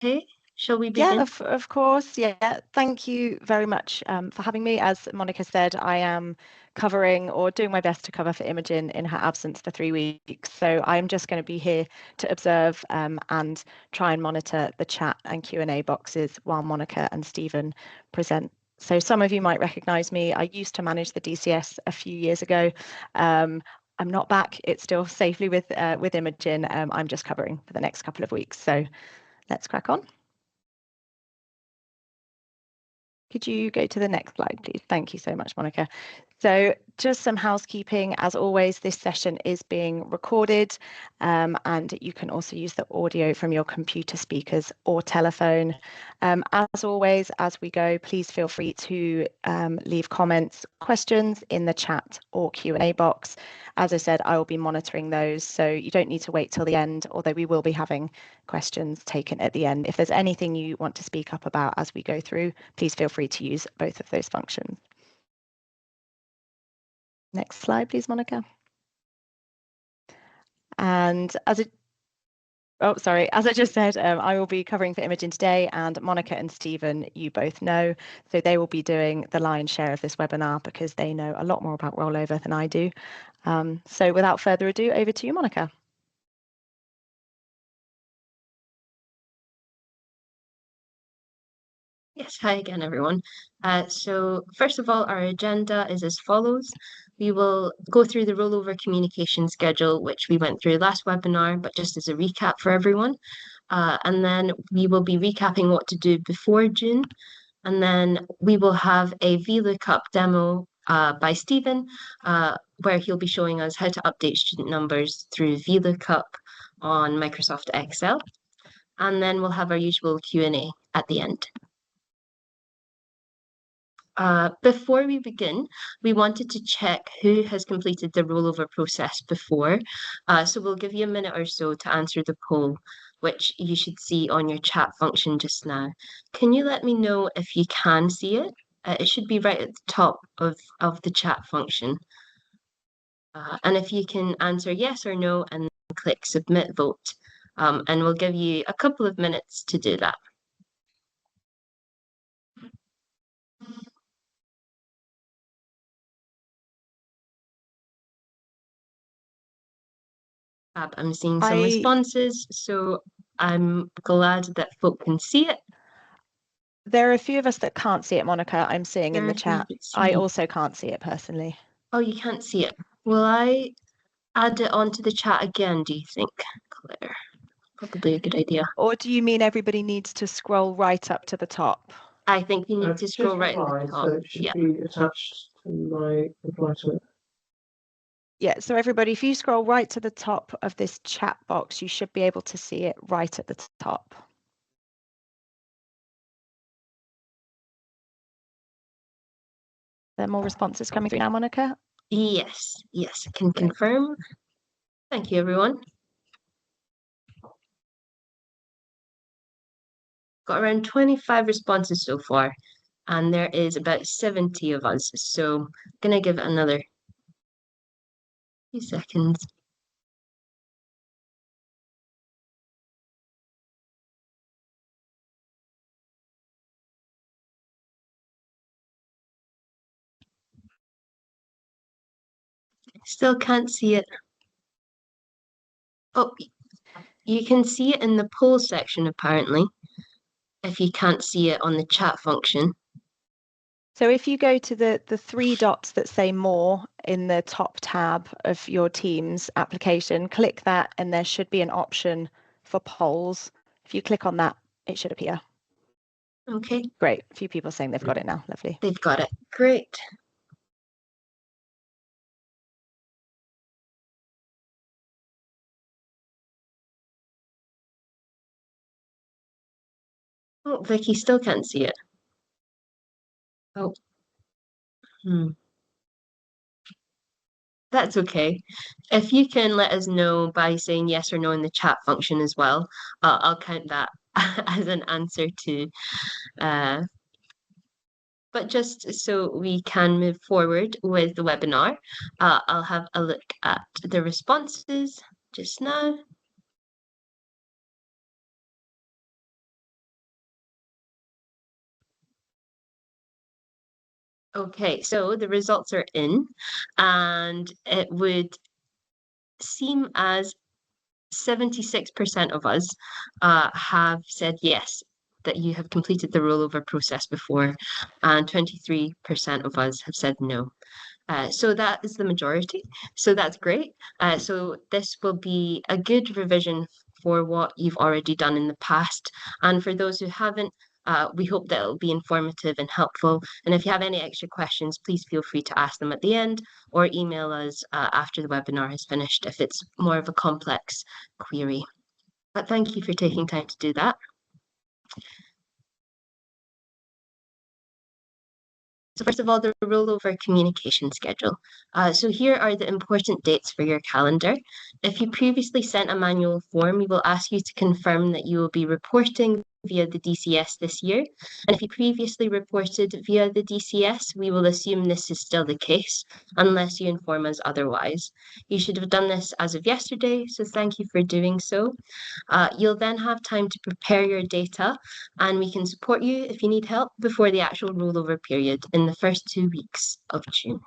Okay, shall we Yeah, begin? of course. Yeah, thank you very much for having me. As Monica said, I am covering or doing my best to cover for Imogen in her absence for 3 weeks. So I'm just going to be here to observe and try and monitor the chat and Q&A boxes while Monica and Stephen present. So some of you might recognize me. I used to manage the DCS a few years ago. I'm not back. It's still safely with Imogen. I'm just covering for the next couple of weeks. So let's crack on. Could you go to the next slide, please? Thank you so much, Monica. So just some housekeeping. As always, this session is being recorded, and you can also use the audio from your computer speakers or telephone. As always, as we go, please feel free to leave comments, questions in the chat or Q&A box. As I said, I will be monitoring those, so you don't need to wait till the end, although we will be having questions taken at the end. If there's anything you want to speak up about as we go through, please feel free to use both of those functions. Next slide, please, Monica. And as I just said, I will be covering for Imogen today, and Monica and Stephen, you both know, so they will be doing the lion's share of this webinar because they know a lot more about Rollover than I do. So without further ado, over to you, Monica. Yes, hi again, everyone. So first of all, our agenda is as follows. We will go through the rollover communication schedule, which we went through last webinar, but just as a recap for everyone. And then we will be recapping what to do before June. And then we will have a VLookup demo by Stephen, where he'll be showing us how to update student numbers through VLookup on Microsoft Excel. And then we'll have our usual Q&A at the end. Before we begin, we wanted to check who has completed the rollover process before. So we'll give you a minute or so to answer the poll, which you should see on your chat function just now. Can you let me know if you can see it? It should be right at the top of the chat function. And if you can answer yes or no and then click submit vote, and we'll give you a couple of minutes to do that. I'm seeing some responses, so I'm glad that folk can see it. There are a few of us that can't see it, Monica. I'm seeing in the chat. I also can't see it personally. Oh, you can't see it. Will I add it onto the chat again, do you think, Claire? Probably a good idea. Or do you mean everybody needs to scroll right up to the top? I think you need to scroll right to the top. So it should be attached to my reply to it. Yeah, so everybody, if you scroll right to the top of this chat box, you should be able to see it right at the top. There are more responses coming through now, Monica? Yes, I can confirm. Thank you, everyone. Got around 25 responses so far, and there is about 70 of us. So I'm gonna give it another few seconds. Still can't see it. Oh, you can see it in the poll section, apparently, if you can't see it on the chat function. So if you go to the three dots that say more in the top tab of your Teams application, click that, and there should be an option for polls. If you click on that, it should appear. Okay. Great. A few people saying they've got it now. Lovely. They've got it. Great. Oh, Vicky still can't see it. Oh. That's okay. If you can let us know by saying yes or no in the chat function as well, I'll count that as an answer too. But just so we can move forward with the webinar, I'll have a look at the responses just now. Okay, so the results are in, and it would seem as 76% of us have said yes, that you have completed the rollover process before, and 23% of us have said no. So that is the majority. So that's great. So this will be a good revision for what you've already done in the past. And for those who haven't, we hope that it'll be informative and helpful. And if you have any extra questions, please feel free to ask them at the end or email us after the webinar has finished if it's more of a complex query. But thank you for taking time to do that. So first of all, the rollover communication schedule. So here are the important dates for your calendar. If you previously sent a manual form, we will ask you to confirm that you will be reporting via the DCS this year. And if you previously reported via the DCS, we will assume this is still the case, unless you inform us otherwise. You should have done this as of yesterday, so thank you for doing so. You'll then have time to prepare your data, and we can support you if you need help before the actual rollover period in the first 2 weeks of June.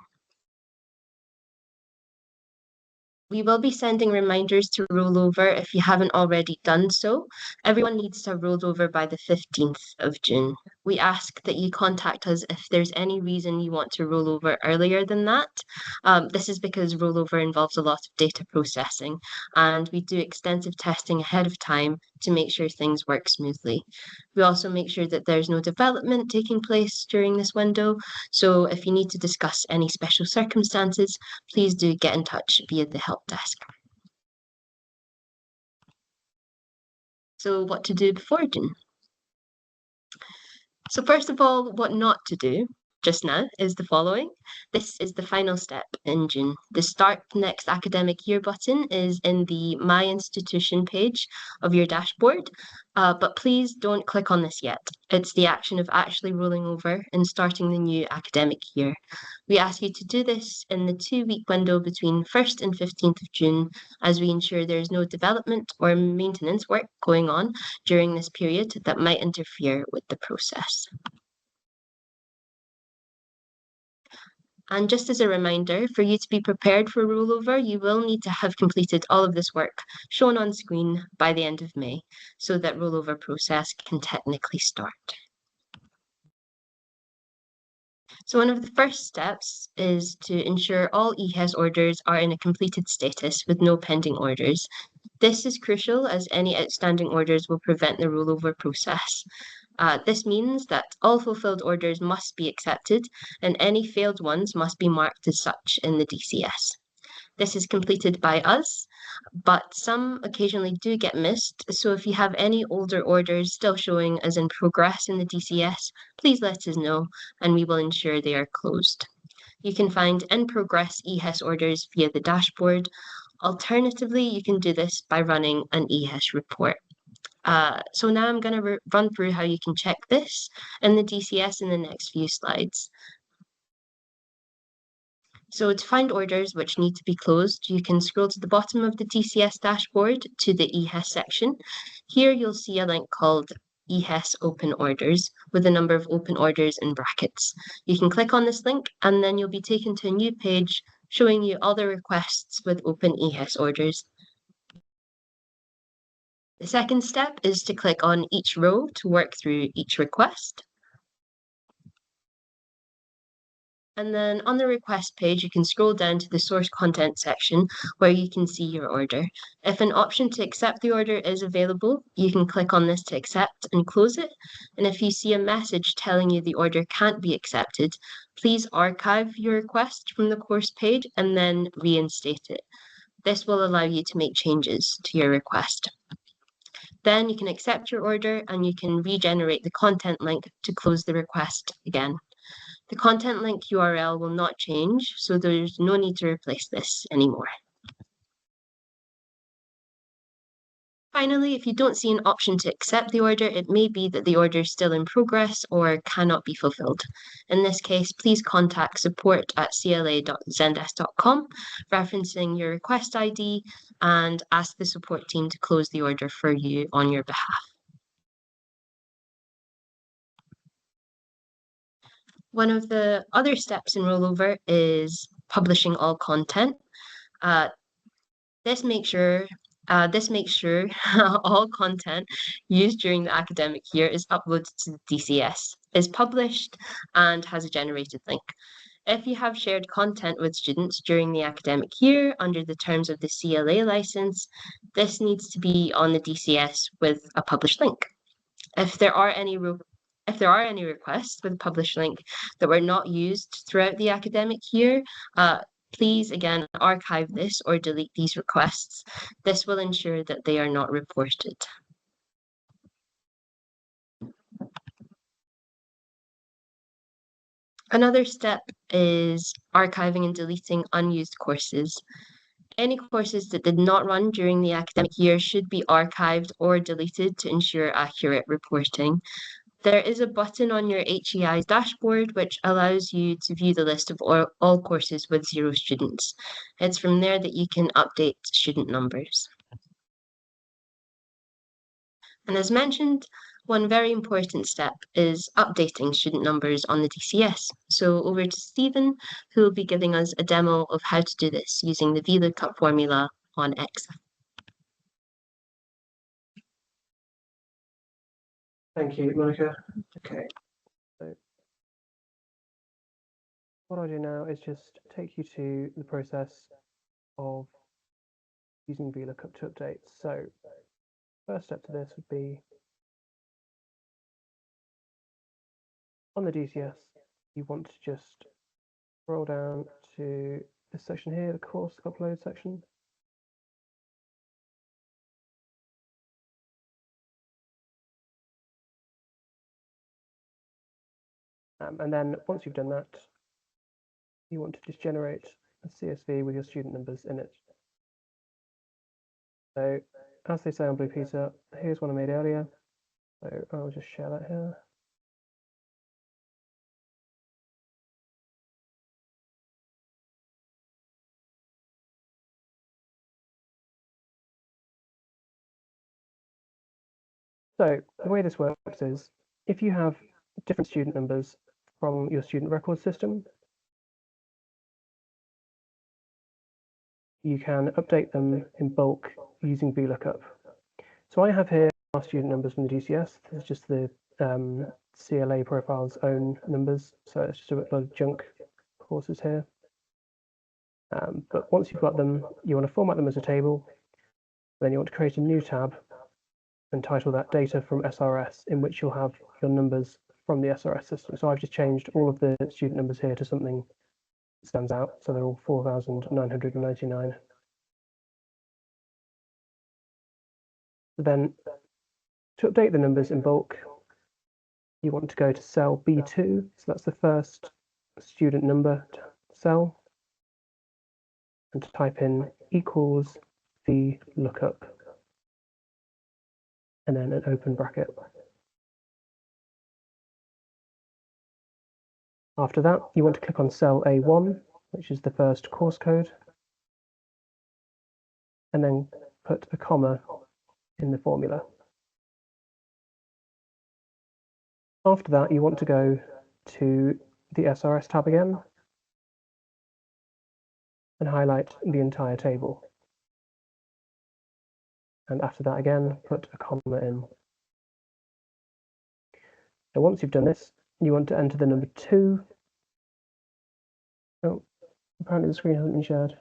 We will be sending reminders to rollover if you haven't already done so. Everyone needs to have rolled over by the 15th of June. We ask that you contact us if there's any reason you want to roll over earlier than that. This is because rollover involves a lot of data processing, and we do extensive testing ahead of time to make sure things work smoothly. We also make sure that there's no development taking place during this window. So if you need to discuss any special circumstances, please do get in touch via the help desk. So what to do before June? So first of all, what not to do just now is the following. This is the final step in June. The Start Next Academic Year button is in the My Institution page of your dashboard, but please don't click on this yet. It's the action of actually rolling over and starting the new academic year. We ask you to do this in the 2-week window between 1st and 15th of June, as we ensure there is no development or maintenance work going on during this period that might interfere with the process. And just as a reminder, for you to be prepared for rollover, you will need to have completed all of this work shown on screen by the end of May, so that rollover process can technically start. So one of the first steps is to ensure all EHES orders are in a completed status with no pending orders. This is crucial as any outstanding orders will prevent the rollover process. This means that all fulfilled orders must be accepted and any failed ones must be marked as such in the DCS. This is completed by us, but some occasionally do get missed. So if you have any older orders still showing as in progress in the DCS, please let us know and we will ensure they are closed. You can find in progress EHES orders via the dashboard. Alternatively, you can do this by running an EHES report. So now I'm going to run through how you can check this in the DCS in the next few slides. So to find orders which need to be closed, you can scroll to the bottom of the DCS dashboard to the EHES section. Here you'll see a link called EHES Open Orders with a number of open orders in brackets. You can click on this link and then you'll be taken to a new page showing you all the requests with open EHES orders. The second step is to click on each row to work through each request. And then on the request page, you can scroll down to the source content section where you can see your order. If an option to accept the order is available, you can click on this to accept and close it. And if you see a message telling you the order can't be accepted, please archive your request from the course page and then reinstate it. This will allow you to make changes to your request. Then you can accept your order and you can regenerate the content link to close the request again. The content link URL will not change, so there's no need to replace this anymore. Finally, if you don't see an option to accept the order, it may be that the order is still in progress or cannot be fulfilled. In this case, please contact support@cla.zendesk.com, referencing your request ID, and ask the support team to close the order for you on your behalf. One of the other steps in Rollover is publishing all content. Uh, this makes sure all content used during the academic year is uploaded to the DCS, is published, and has a generated link. If you have shared content with students during the academic year under the terms of the CLA license, this needs to be on the DCS with a published link. If there are any requests with a published link that were not used throughout the academic year, please again archive this or delete these requests. This will ensure that they are not reported. Another step is archiving and deleting unused courses. Any courses that did not run during the academic year should be archived or deleted to ensure accurate reporting. There is a button on your HEI's dashboard which allows you to view the list of all courses with 0 students. It's from there that you can update student numbers. And as mentioned, one very important step is updating student numbers on the DCS. So over to Stephen, who will be giving us a demo of how to do this using the VLookup formula on EXA. Thank you, Monica. Okay. So what I'll do now is just take you to the process of using VLookup to update. So first step to this would be on the DCS, you want to just scroll down to this section here, the course upload section. And then once you've done that, you want to just generate a CSV with your student numbers in it. So as they say on Blue Peter, here's one I made earlier. So I'll just share that here. So the way this works is if you have different student numbers from your student record system, you can update them in bulk using VLookup. So I have here our student numbers from the DCS. This is just the CLA profile's own numbers. So it's just a lot of junk courses here. But once you've got them, you want to format them as a table. Then you want to create a new tab and title that data from SRS, in which you'll have your numbers from the SRS system. So I've just changed all of the student numbers here to something that stands out. So they're all 4,999. Then to update the numbers in bulk, you want to go to cell B2. So that's the first student number cell, and to type in equals VLookup, and then an open bracket. After that, you want to click on cell A1, which is the first course code, and then put a comma in the formula. After that, you want to go to the SRS tab again and highlight the entire table. And after that again, put a comma in. So once you've done this, you want to enter the number 2. Oh, apparently the screen hasn't been shared.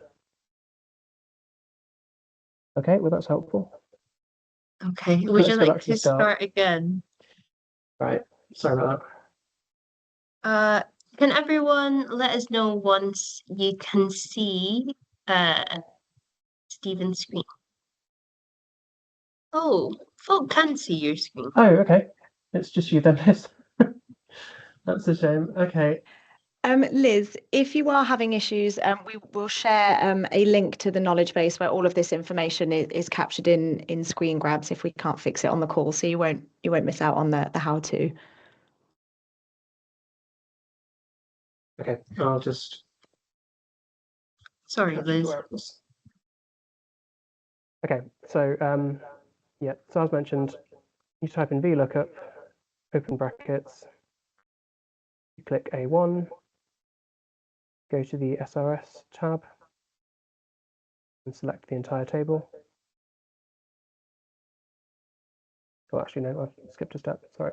Okay, well that's helpful. Okay, would you Let's go like back to to the start. start again? Right, sorry about that. Can everyone let us know once you can see Stephen's screen? Oh, folk can see your screen. Oh, okay. It's just you then, Liz. That's a shame. Okay. Liz, if you are having issues, we will share a link to the knowledge base where all of this information is captured in screen grabs if we can't fix it on the call, so you won't miss out on the how-to. Okay, I'll just. Sorry, Liz. Okay, so yeah, so as mentioned, you type in VLookup, open brackets, you click A1, go to the SRS tab, and select the entire table. Oh, actually, no, I've skipped a step, sorry.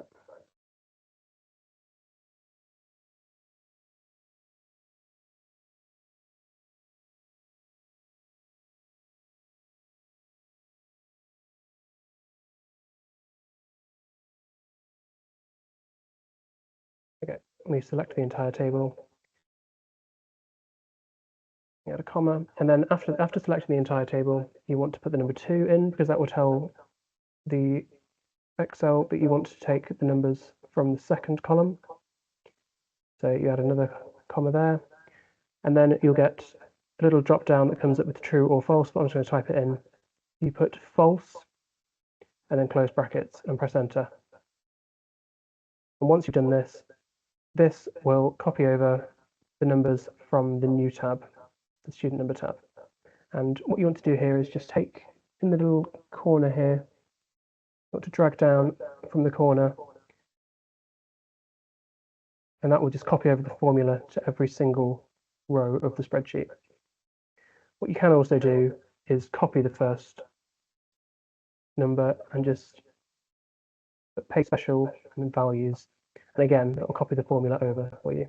Okay, we select the entire table. You add a comma, and then after selecting the entire table, you want to put the number 2 in, because that will tell the Excel that you want to take the numbers from the second column. So you add another comma there, and then you'll get a little drop down that comes up with true or false, but I'm just going to type it in. You put false, and then close brackets and press enter. And once you've done this, this will copy over the numbers from the new tab, the student number tab. And what you want to do here is just take in the little corner here, you want to drag down from the corner, and that will just copy over the formula to every single row of the spreadsheet. What you can also do is copy the first number and just put pay special and then values. And again, it will copy the formula over for you.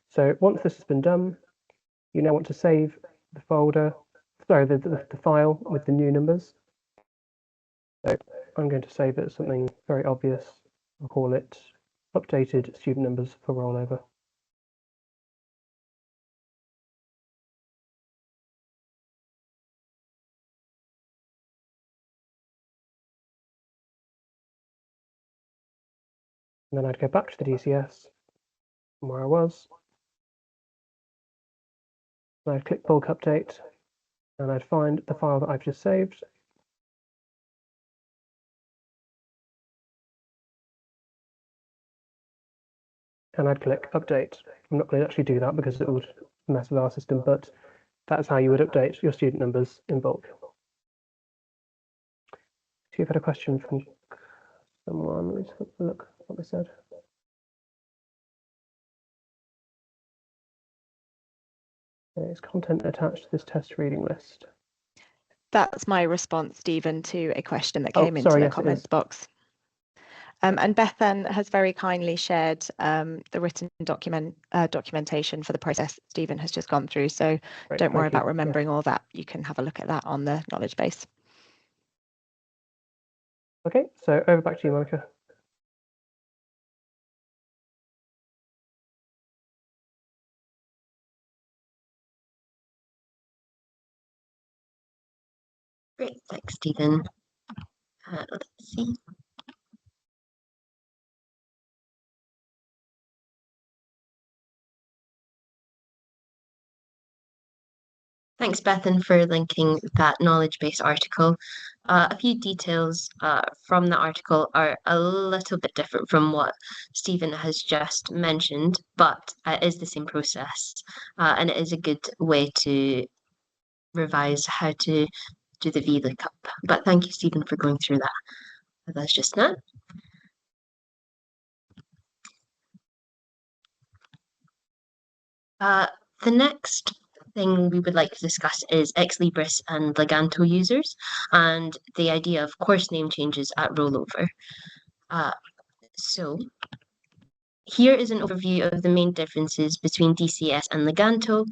So once this has been done, you now want to save the folder, sorry, the file with the new numbers. So I'm going to save it as something very obvious. I'll call it updated student numbers for rollover. And then I'd go back to the DCS from where I was. And I'd click bulk update, and I'd find the file that I've just saved. And I'd click update. I'm not going to actually do that because it would mess with our system, but that's how you would update your student numbers in bulk. So you've had a question from someone. Let's have a look what they said. Is content attached to this test reading list? That's my response, Stephen, to a question that came into the comments box. And Beth then has very kindly shared the written documentation for the process Stephen has just gone through. So great, don't worry about remembering all that. You can have a look at that on the knowledge base. Okay, so over back to you, Monica. Great, thanks, Stephen. Let's see. Thanks, Bethan, for linking that knowledge base article. A few details from the article are a little bit different from what Stephen has just mentioned, but it is the same process, and it is a good way to revise how to do the VLookup. But thank you, Stephen, for going through that with us just now. The next thing we would like to discuss is Ex Libris and Leganto users and the idea of course name changes at rollover. So here is an overview of the main differences between DCS and Leganto.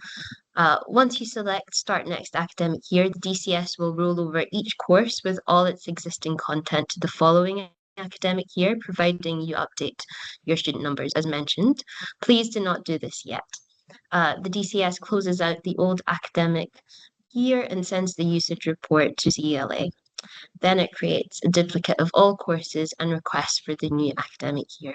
Once you select Start Next Academic Year, the DCS will roll over each course with all its existing content to the following academic year, providing you update your student numbers as mentioned. Please do not do this yet. The DCS closes out the old academic year and sends the usage report to CLA. Then it creates a duplicate of all courses and requests for the new academic year.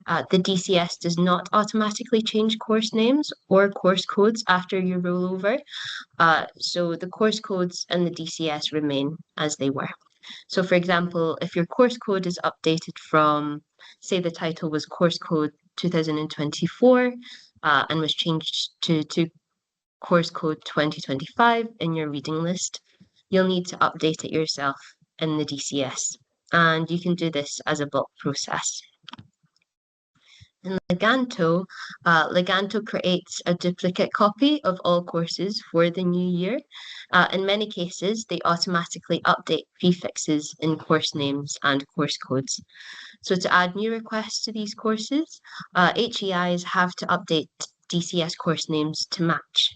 The DCS does not automatically change course names or course codes after your rollover, so the course codes and the DCS remain as they were. So for example, if your course code is updated from, say the title was course code 2024 and was changed to course code 2025 in your reading list, you'll need to update it yourself in the DCS. And you can do this as a bulk process. In Leganto, Leganto creates a duplicate copy of all courses for the new year. In many cases, they automatically update prefixes in course names and course codes. So to add new requests to these courses, HEIs have to update DCS course names to match.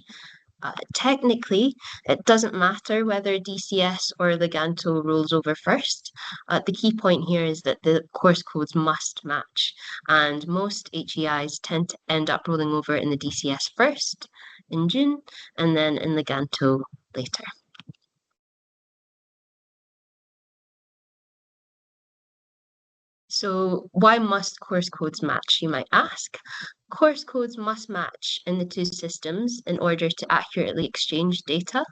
Technically, it doesn't matter whether DCS or Leganto rolls over first. The key point here is that the course codes must match, and most HEIs tend to end up rolling over in the DCS first in June, and then in Leganto later. So why must course codes match, you might ask? Course codes must match in the two systems in order to accurately exchange data.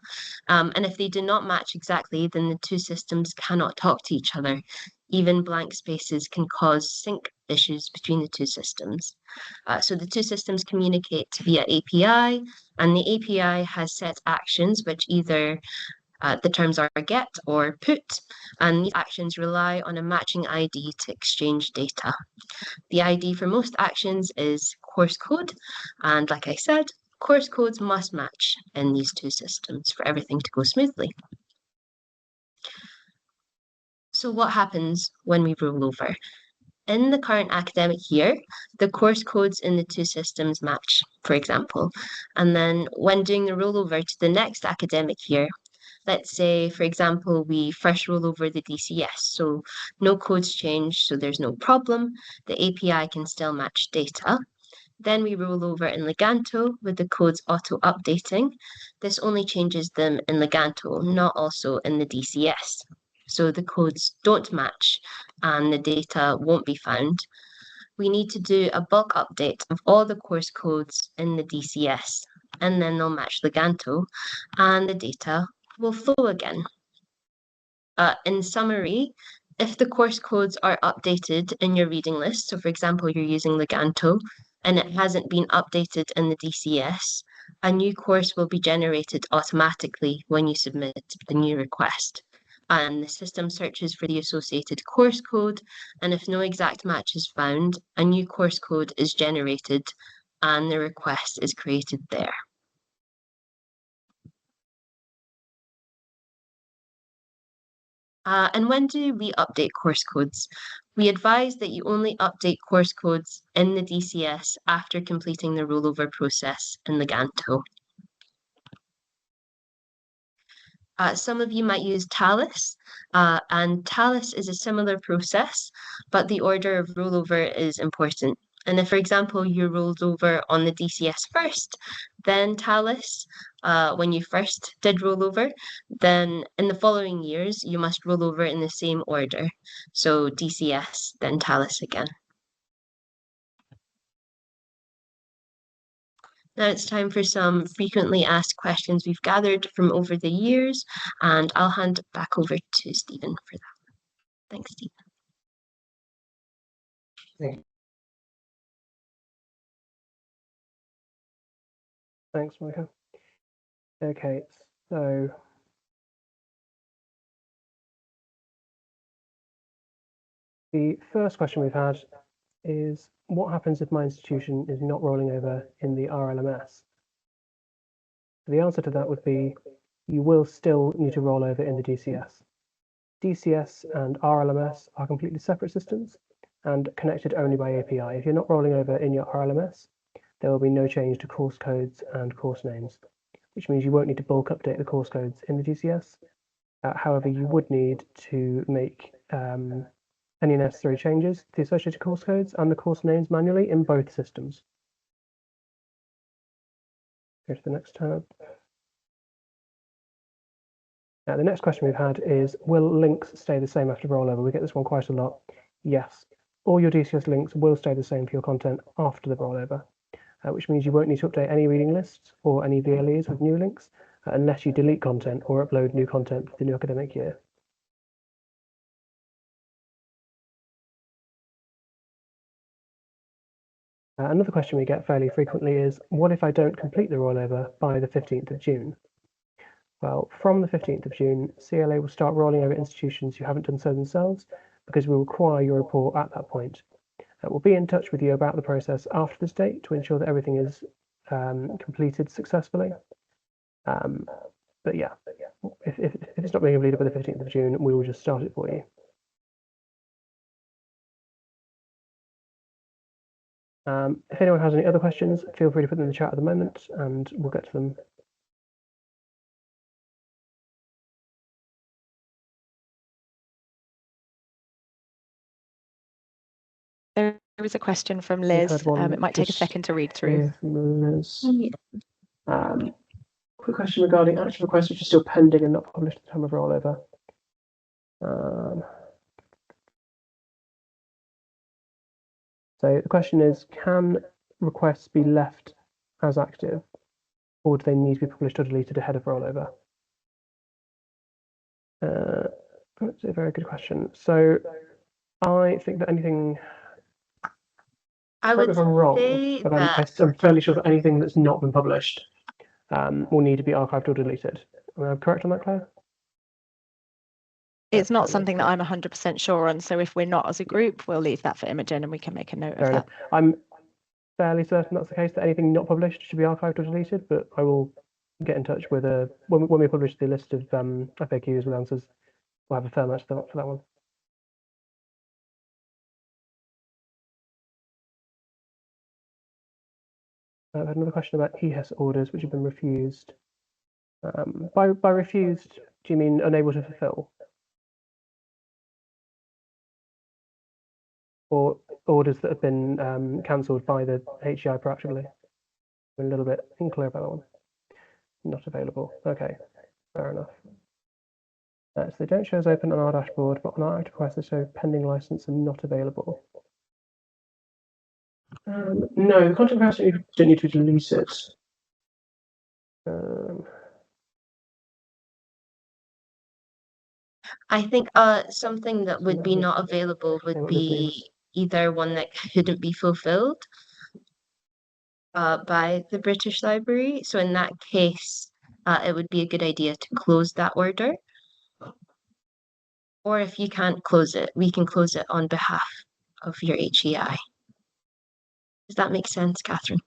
And if they do not match exactly, then the two systems cannot talk to each other. Even blank spaces can cause sync issues between the two systems. So the two systems communicate via API, and the API has set actions which either the terms are get or put, and these actions rely on a matching ID to exchange data. The ID for most actions is course code, and like I said, course codes must match in these two systems for everything to go smoothly. So what happens when we roll over? In the current academic year, the course codes in the two systems match, for example, and then when doing the rollover to the next academic year, let's say, for example, we first roll over the DCS, so no codes change, so there's no problem. The API can still match data. Then we roll over in Leganto with the codes auto-updating. This only changes them in Leganto, not also in the DCS. So the codes don't match and the data won't be found. We need to do a bulk update of all the course codes in the DCS, and then they'll match Leganto, and the data will flow again. In summary, if the course codes are updated in your reading list, so for example, you're using Leganto, and it hasn't been updated in the DCS, a new course will be generated automatically when you submit the new request. And the system searches for the associated course code, and if no exact match is found, a new course code is generated and the request is created there. And when do we update course codes? We advise that you only update course codes in the DCS after completing the rollover process in Leganto. Some of you might use Talus, and Talus is a similar process, but the order of rollover is important. And if, for example, you rolled over on the DCS first, then Talus, when you first did rollover, then in the following years, you must roll over in the same order. So DCS, then Talus again. Now it's time for some frequently asked questions we've gathered from over the years, and I'll hand it back over to Stephen for that. Thanks, Stephen. Thanks, Monica. Okay, so the first question we've had is, what happens if my institution is not rolling over in the RLMS? The answer to that would be, you will still need to roll over in the DCS. DCS and RLMS are completely separate systems and connected only by API. If you're not rolling over in your RLMS, there will be no change to course codes and course names, which means you won't need to bulk update the course codes in the DCS. However, you would need to make any necessary changes to the associated course codes and the course names manually in both systems. Go to the next tab. Now, the next question we've had is, will links stay the same after rollover? We get this one quite a lot. Yes, all your DCS links will stay the same for your content after the rollover, which means you won't need to update any reading lists or any VLEs with new links unless you delete content or upload new content for the new academic year. Another question we get fairly frequently is, what if I don't complete the rollover by the 15th of June? Well, from the 15th of June, CLA will start rolling over institutions who haven't done so themselves, because we require your report at that point. We'll be in touch with you about the process after this date to ensure that everything is completed successfully. But yeah, if it's not being completed by the 15th of June, we will just start it for you. If anyone has any other questions, feel free to put them in the chat at the moment and we'll get to them. There is a question from Liz. It might take a second to read through. Liz. Quick question regarding action requests which are still pending and not published at the time of rollover. So the question is, can requests be left as active, or do they need to be published or deleted ahead of rollover? That's a very good question. So I think that anything, I would if I'm wrong, say but that I'm fairly sure that anything that's not been published will need to be archived or deleted. Am I correct on that, Claire? It's not something that I'm 100% sure on, so if we're not as a group, we'll leave that for Imogen and we can make a note of that. I'm fairly certain that's the case, that anything not published should be archived or deleted, but I will get in touch with when we publish the list of FAQs with answers, we'll have a fair match for that one. I've had another question about EHES orders which have been refused. By refused, do you mean unable to fulfill? Or orders that have been cancelled by the HEI proactively? I'm a little bit unclear about that one. Not available. Okay, fair enough. So they don't show as open on our dashboard, but on our active request they show pending license and not available. No, the content request don't need to be deleted. I think something that would be not available would be either one that couldn't be fulfilled by the British Library. So in that case, it would be a good idea to close that order. Or if you can't close it, we can close it on behalf of your HEI. Does that make sense, Catherine?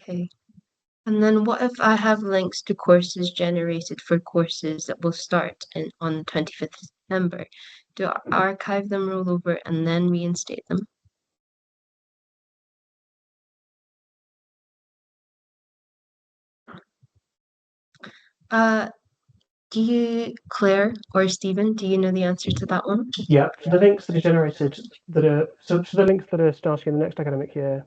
Okay. And then what if I have links to courses generated for courses that will start on the 25th of September? Do I archive them, roll over, and then reinstate them? Claire or Stephen, do you know the answer to that one? Yeah, so the links that are generated so the links that are starting in the next academic year,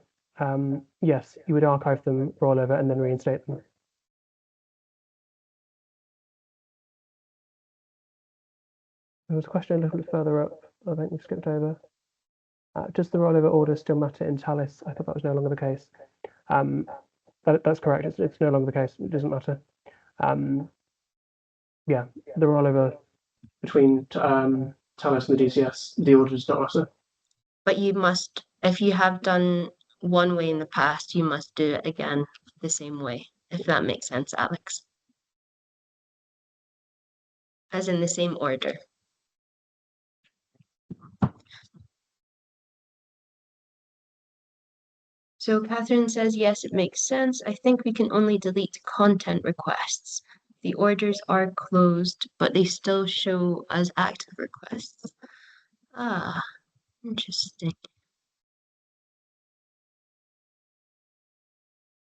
yes, you would archive them, roll over, and then reinstate them. There was a question a little bit further up, I think we skipped over. Does the rollover order still matter in Talis? I thought that was no longer the case. That's correct, it's no longer the case, it doesn't matter. Yeah, the rollover between Talis and the DCS, the order does not matter. But you must, if you have done one way in the past, you must do it again the same way, if that makes sense, Alex. As in the same order. So Catherine says, yes, it makes sense. I think we can only delete content requests. The orders are closed, but they still show as active requests. Ah, interesting.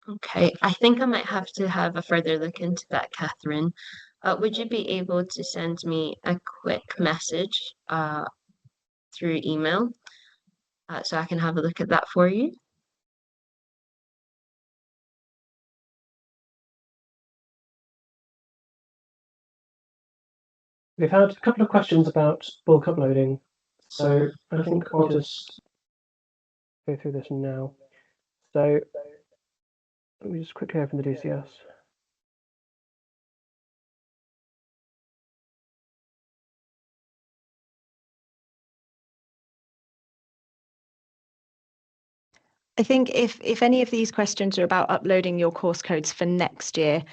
Okay, I think I might have to have a further look into that, Catherine. Would you be able to send me a quick message through email so I can have a look at that for you? We've had a couple of questions about bulk uploading, so I think I'll just go through this now. So let me just quickly open the DCS. I think if any of these questions are about uploading your course codes for next year,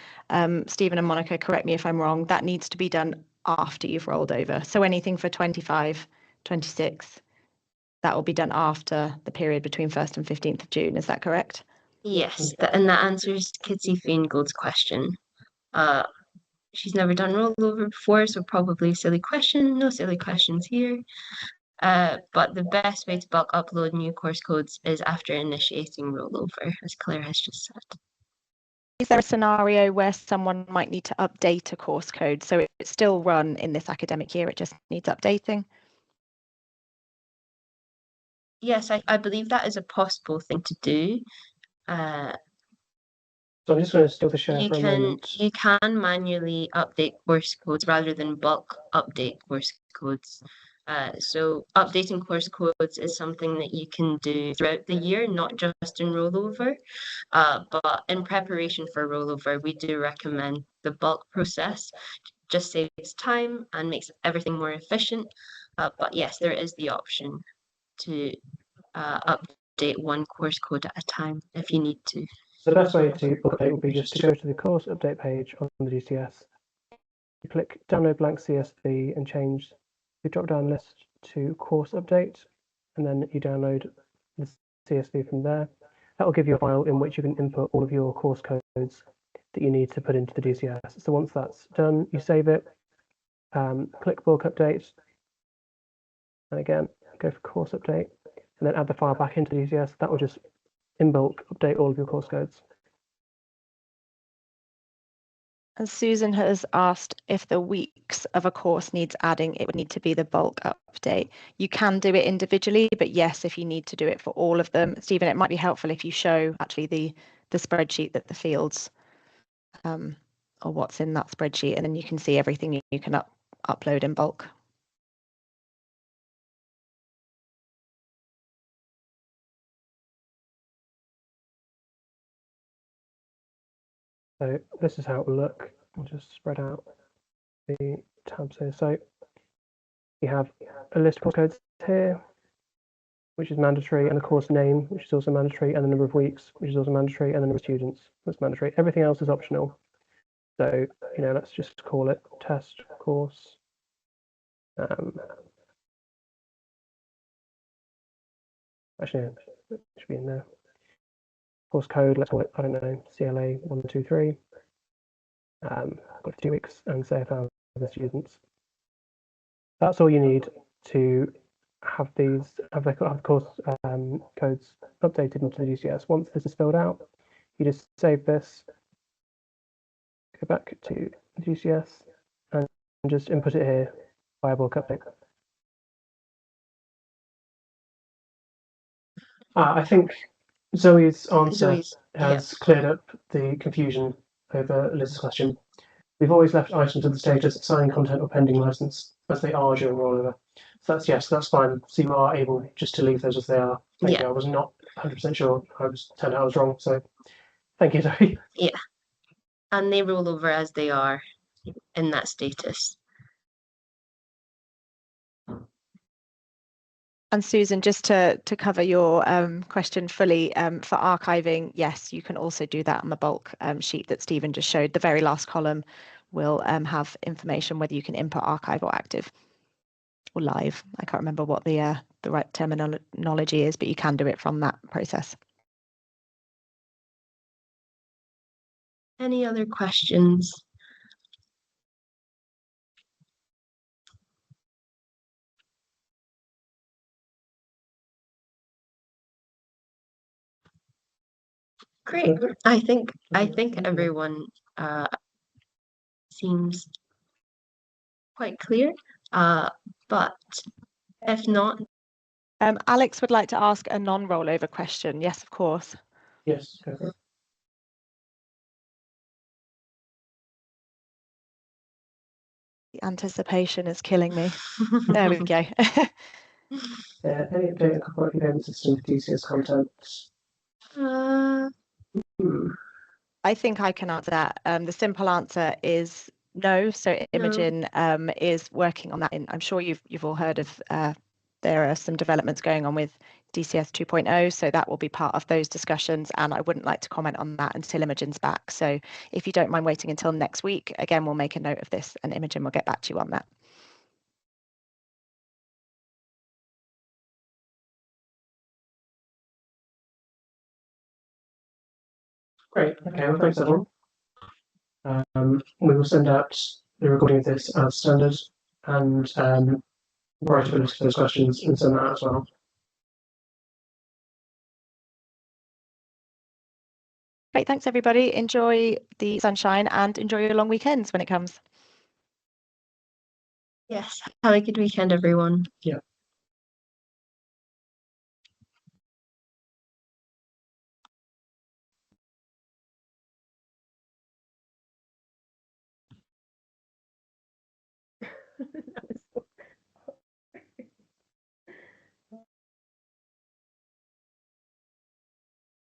Stephen and Monica, correct me if I'm wrong, that needs to be done after you've rolled over. So anything for 25, 26, that will be done after the period between 1st and 15th of June. Is that correct? Yes, and that answers Kitsy Fiengold's question. She's never done rollover before, so probably a silly question. No silly questions here. But the best way to bulk upload new course codes is after initiating rollover, as Claire has just said. Is there a scenario where someone might need to update a course code? So it's still run in this academic year, it just needs updating? Yes, I believe that is a possible thing to do. So I'm just going to steal the share for a moment. You can manually update course codes rather than bulk update course codes. So updating course codes is something that you can do throughout the year, not just in rollover. But in preparation for rollover, we do recommend the bulk process. Just saves time and makes everything more efficient. But yes, there is the option to update one course code at a time if you need to. So the best way to book update would be just to go to the course update page on the DCS. You click download blank CSV and change the drop-down list to course update, and then you download the CSV from there. That will give you a file in which you can input all of your course codes that you need to put into the DCS. So once that's done, you save it, click bulk update, and again, go for course update, and then add the file back into the DCS. That will just in bulk update all of your course codes. And Susan has asked if the weeks of a course needs adding, it would need to be the bulk update. You can do it individually, but yes, if you need to do it for all of them, Stephen, it might be helpful if you show actually the spreadsheet that the fields or what's in that spreadsheet, and then you can see everything you can upload in bulk. So this is how it will look. I'll just spread out the tabs here. So you have a list of course codes here, which is mandatory, and the course name, which is also mandatory, and the number of weeks, which is also mandatory, and the number of students, that's mandatory. Everything else is optional. So, let's just call it test course. Actually, it should be in there. Course code, let's call it, I don't know, CLA 123. Got 2 weeks and say 1,000 students. That's all you need to have the course codes updated into the DCS. Once this is filled out, you just save this, go back to the DCS, and just input it here via bulk update. I think Zoe's answer has cleared up the confusion over Liz's question. We've always left items of the status assigned content or pending license as they are during rollover. So that's fine. So you are able just to leave those as they are. Thank you. I was not 100% sure. Turned out I was wrong. So thank you, Zoe. Yeah. And they roll over as they are in that status. And Susan, just to cover your question fully, for archiving, yes, you can also do that on the bulk sheet that Stephen just showed. The very last column will have information whether you can input archive or active or live. I can't remember what the right terminology is, but you can do it from that process. Any other questions? Great. I think everyone seems quite clear. But if not, Alex would like to ask a non-rollover question. Yes, of course. Yes, go for it. The anticipation is killing me. There we go. Any update on corporate payment system for DCS content? I think I can answer that. The simple answer is no. So Imogen is working on that. I'm sure you've all heard of. There are some developments going on with DCS 2.0, so that will be part of those discussions, and I wouldn't like to comment on that until Imogen's back. So if you don't mind waiting until next week, again, we'll make a note of this and Imogen will get back to you on that. Great. Okay, well, thanks everyone. We will send out the recording of this as standard and write a list of those questions and send that out as well. Great, thanks everybody. Enjoy the sunshine and enjoy your long weekends when it comes. Yes, have a good weekend, everyone. Yeah. That was